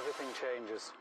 everything changes.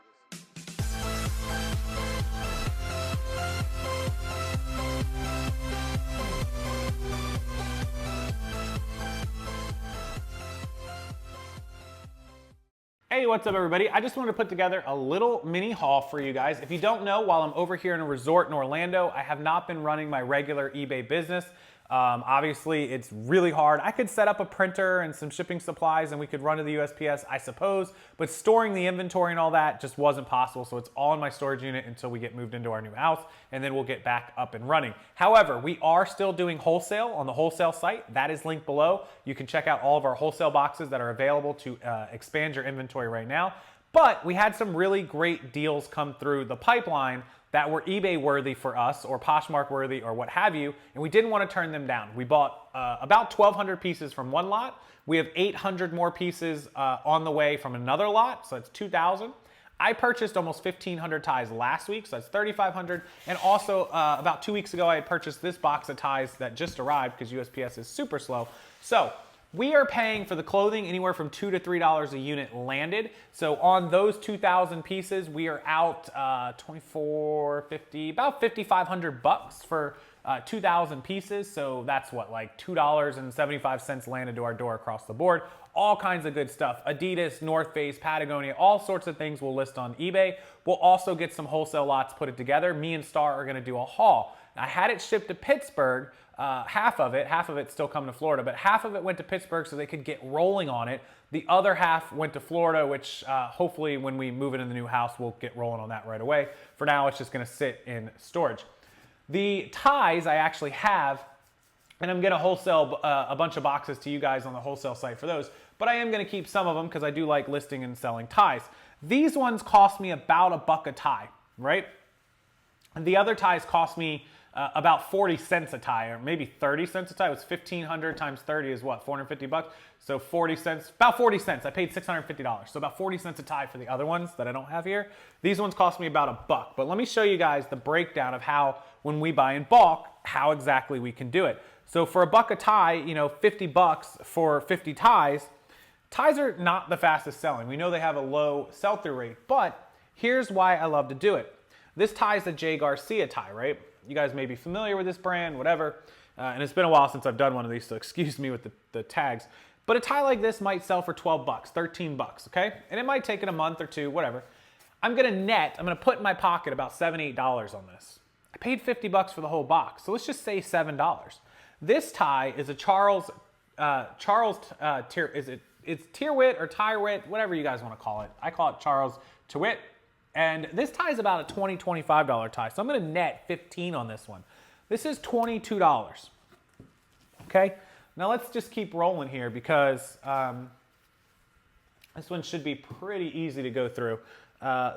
Hey, what's up everybody? I just wanted to put together a little mini haul for you guys. If you don't know, while I'm over here in a resort in Orlando, I have not been running my regular eBay business. Obviously, it's really hard. I could set up a printer and some shipping supplies and we could run to the USPS, I suppose, but storing the inventory and all that just wasn't possible, so it's all in my storage unit until we get moved into our new house, and then we'll get back up and running. However, we are still doing wholesale on the wholesale site. That is linked below. You can check out all of our wholesale boxes that are available to expand your inventory right now. But we had some really great deals come through the pipeline that were eBay worthy for us, or Poshmark worthy, or what have you, and we didn't want to turn them down. We bought about 1,200 pieces from one lot. We have 800 more pieces on the way from another lot, so that's 2,000. I purchased almost 1,500 ties last week, so that's 3,500. And also about 2 weeks ago, I had purchased this box of ties that just arrived because USPS is super slow. So we are paying for the clothing anywhere from $2 to $3 a unit landed. So on those 2,000 pieces, we are out $2,450, about $5,500 for 2,000 pieces. So that's what, like $2.75 landed to our door across the board. All kinds of good stuff. Adidas, North Face, Patagonia, all sorts of things we'll list on eBay. We'll also get some wholesale lots put it together. Me and Star are gonna do a haul. I had it shipped to Pittsburgh, half of it's still coming to Florida, but half of it went to Pittsburgh so they could get rolling on it. The other half went to Florida, which hopefully when we move it in the new house, we'll get rolling on that right away. For now, it's just gonna sit in storage. The ties I actually have, and I'm gonna wholesale a bunch of boxes to you guys on the wholesale site for those, but I am gonna keep some of them because I do like listing and selling ties. These ones cost me about $1 a tie, right? And the other ties cost me about 40 cents a tie, or maybe 30 cents a tie. It was 1,500 times 30 is what, 450 bucks? So 40 cents, about 40 cents. I paid $650. So about 40 cents a tie for the other ones that I don't have here. These ones cost me about $1. But let me show you guys the breakdown of how, when we buy in bulk, how exactly we can do it. So for $1 a tie, you know, 50 bucks for 50 ties. Ties are not the fastest selling. We know they have a low sell-through rate, but here's why I love to do it. This tie is the J. Garcia tie, right? You guys may be familiar with this brand, whatever. And it's been a while since I've done one of these, so excuse me with the tags. But a tie like this might sell for 12 bucks, 13 bucks, okay? And it might take it a month or two, whatever. I'm gonna put in my pocket about $7, $8 on this. I paid 50 bucks for the whole box, so let's just say $7. This tie is a it's Tyrwhitt or Tyrwhitt, whatever you guys wanna call it. I call it Charles Tyrwhitt. And this tie is about a $20, $25 tie. So I'm gonna net 15 on this one. This is $22, okay? Now let's just keep rolling here because this one should be pretty easy to go through.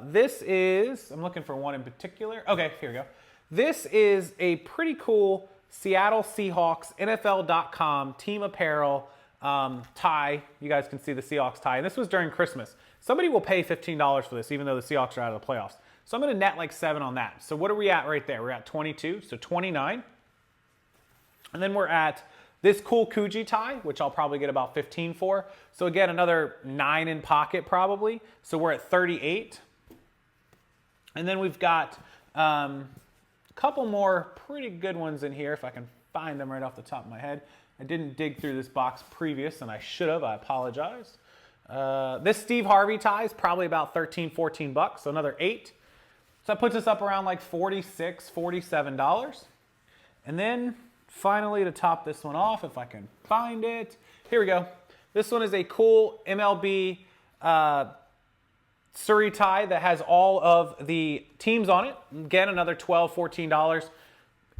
This is, I'm looking for one in particular. Okay, here we go. This is a pretty cool Seattle Seahawks, NFL.com, team apparel tie. You guys can see the Seahawks tie. And this was during Christmas. Somebody will pay $15 for this, even though the Seahawks are out of the playoffs. So I'm gonna net like 7 on that. So what are we at right there? We're at 22, so 29. And then we're at this cool Coogee tie, which I'll probably get about 15 for. So again, another 9 in pocket probably. So we're at 38. And then we've got a couple more pretty good ones in here, if I can find them right off the top of my head. I didn't dig through this box previous, and I should have, I apologize. This Steve Harvey tie is probably about 13, 14 bucks, so another 8. So that puts us up around like $46, $47. And then finally to top this one off, if I can find it, here we go. This one is a cool MLB Surrey tie that has all of the teams on it. Again, another $12, $14,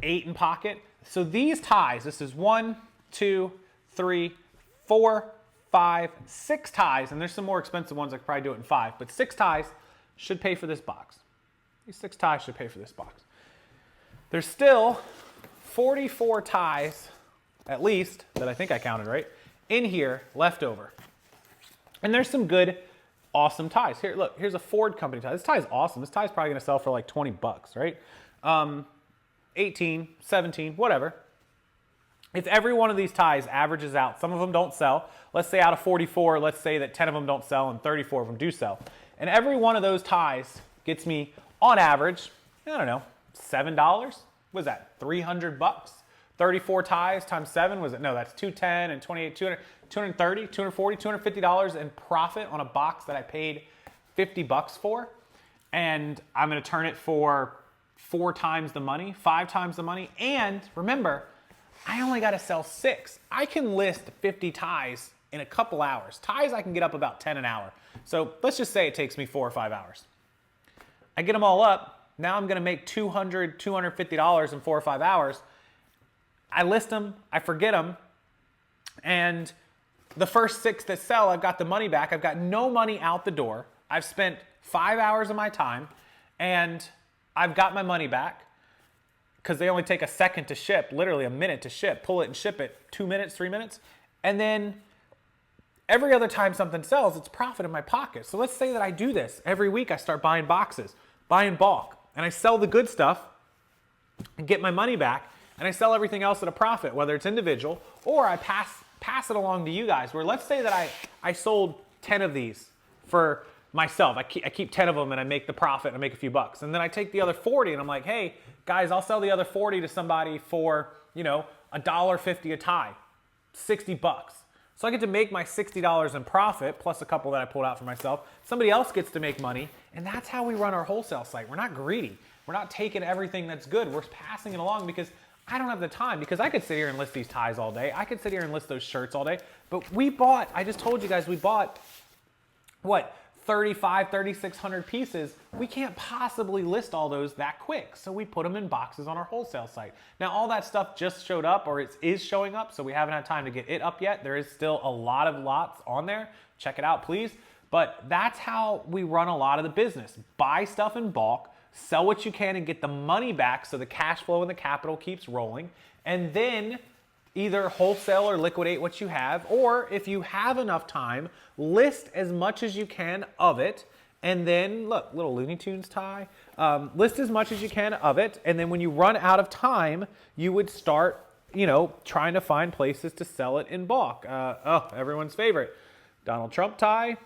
8 in pocket. So these ties, this is 1, 2, 3, 4, 5, 6 ties, and there's some more expensive ones I could probably do it in 5, but 6 ties should pay for this box. These 6 ties should pay for this box. There's still 44 ties, at least, that I think I counted right, in here left over. And there's some good, awesome ties. Here, look, here's a Ford company tie. This tie is awesome. This tie is probably gonna sell for like 20 bucks, right? 18, 17, whatever. If every one of these ties averages out, some of them don't sell. Let's say out of 44, let's say that 10 of them don't sell and 34 of them do sell. And every one of those ties gets me, on average, I don't know, $7. What was that? 300 bucks? 34 ties times 7, was it? No, that's 210 and 28, 200, 230, 240, $250 in profit on a box that I paid 50 bucks for. And I'm gonna turn it for 4 times the money, 5 times the money. And remember, I only gotta sell 6. I can list 50 ties in a couple hours. Ties, I can get up about 10 an hour. So let's just say it takes me 4 or 5 hours. I get them all up. Now I'm gonna make $200, $250 in 4 or 5 hours. I list them, I forget them, and the first 6 that sell, I've got the money back. I've got no money out the door. I've spent 5 hours of my time, and I've got my money back because they only take a second to ship, literally a minute to ship. Pull it and ship it, 2 minutes, 3 minutes. And then every other time something sells, it's profit in my pocket. So let's say that I do this. Every week I start buying boxes, buying bulk, and I sell the good stuff and get my money back, and I sell everything else at a profit, whether it's individual or I pass it along to you guys, where let's say that I sold 10 of these for myself. I keep 10 of them and I make the profit and I make a few bucks. And then I take the other 40 and I'm like, hey, guys, I'll sell the other 40 to somebody for, $1.50 a tie, 60 bucks. So I get to make my $60 in profit, plus a couple that I pulled out for myself. Somebody else gets to make money, and that's how we run our wholesale site. We're not greedy. We're not taking everything that's good. We're passing it along because I don't have the time, because I could sit here and list these ties all day. I could sit here and list those shirts all day. But I just told you guys, we bought, 3,600 pieces. We can't possibly list all those that quick. So we put them in boxes on our wholesale site. Now, all that stuff just showed up, or it is showing up, so we haven't had time to get it up yet. There is still a lot of lots on there. Check it out, please. But that's how we run a lot of the business. Buy stuff in bulk, sell what you can and get the money back so the cash flow and the capital keeps rolling, and then either wholesale or liquidate what you have, or if you have enough time, list as much as you can of it, and then, look, little Looney Tunes tie, list as much as you can of it, and then when you run out of time, you would start, trying to find places to sell it in bulk. Everyone's favorite, Donald Trump tie,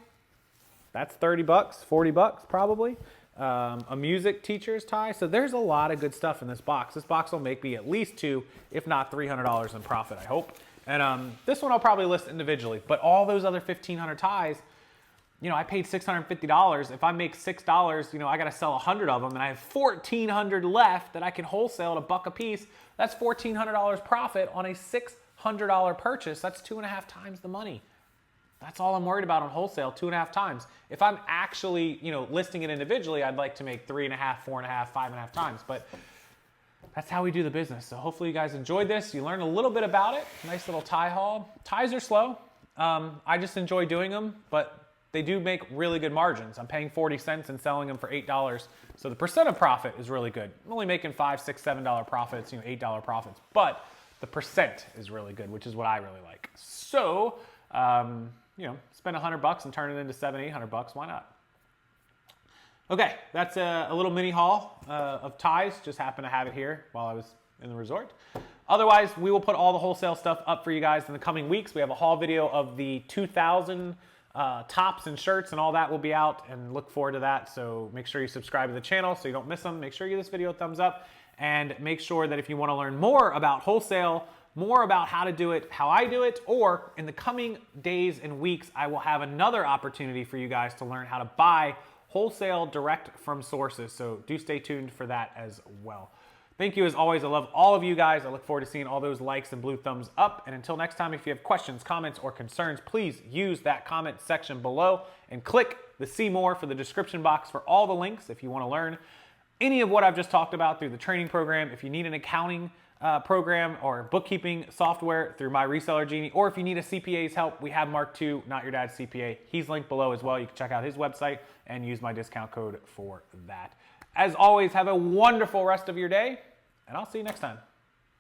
that's 30 bucks, 40 bucks probably. A music teacher's tie. So there's a lot of good stuff in this box. This box will make me at least $200, if not $300 in profit, I hope. And this one I'll probably list individually. But all those other 1,500 ties, I paid $650. If I make $6, I got to sell 100 of them, and I have 1,400 left that I can wholesale at $1 a piece. That's $1,400 profit on a $600 purchase. That's 2.5 times the money. That's all I'm worried about on wholesale, 2.5 times. If I'm actually, listing it individually, I'd like to make 3.5, 4.5, 5.5 times. But that's how we do the business. So hopefully you guys enjoyed this. You learned a little bit about it. Nice little tie haul. Ties are slow. I just enjoy doing them, but they do make really good margins. I'm paying 40 cents and selling them for $8. So the percent of profit is really good. I'm only making $5, $6, $7 profits, $8 profits. But the percent is really good, which is what I really like. So, spend $100 and turn it into $700, $800. Why not? Okay, that's a little mini haul of ties. Just happened to have it here while I was in the resort. Otherwise, we will put all the wholesale stuff up for you guys in the coming weeks. We have a haul video of the 2,000 tops and shirts, and all that will be out, and look forward to that. So make sure you subscribe to the channel so you don't miss them. Make sure you give this video a thumbs up, and make sure that if you want to learn more about wholesale, more about how to do it, how I do it, or in the coming days and weeks, I will have another opportunity for you guys to learn how to buy wholesale direct from sources. So do stay tuned for that as well. Thank you as always. I love all of you guys. I look forward to seeing all those likes and blue thumbs up. And until next time, if you have questions, comments, or concerns, please use that comment section below and click the see more for the description box for all the links if you want to learn any of what I've just talked about through the training program. If you need an accounting program or bookkeeping software through my Reseller Genie, or if you need a CPA's help, we have Mark II, Not Your Dad's CPA. He's linked below as well. You can check out his website and use my discount code for that. As always, have a wonderful rest of your day, and I'll see you next time.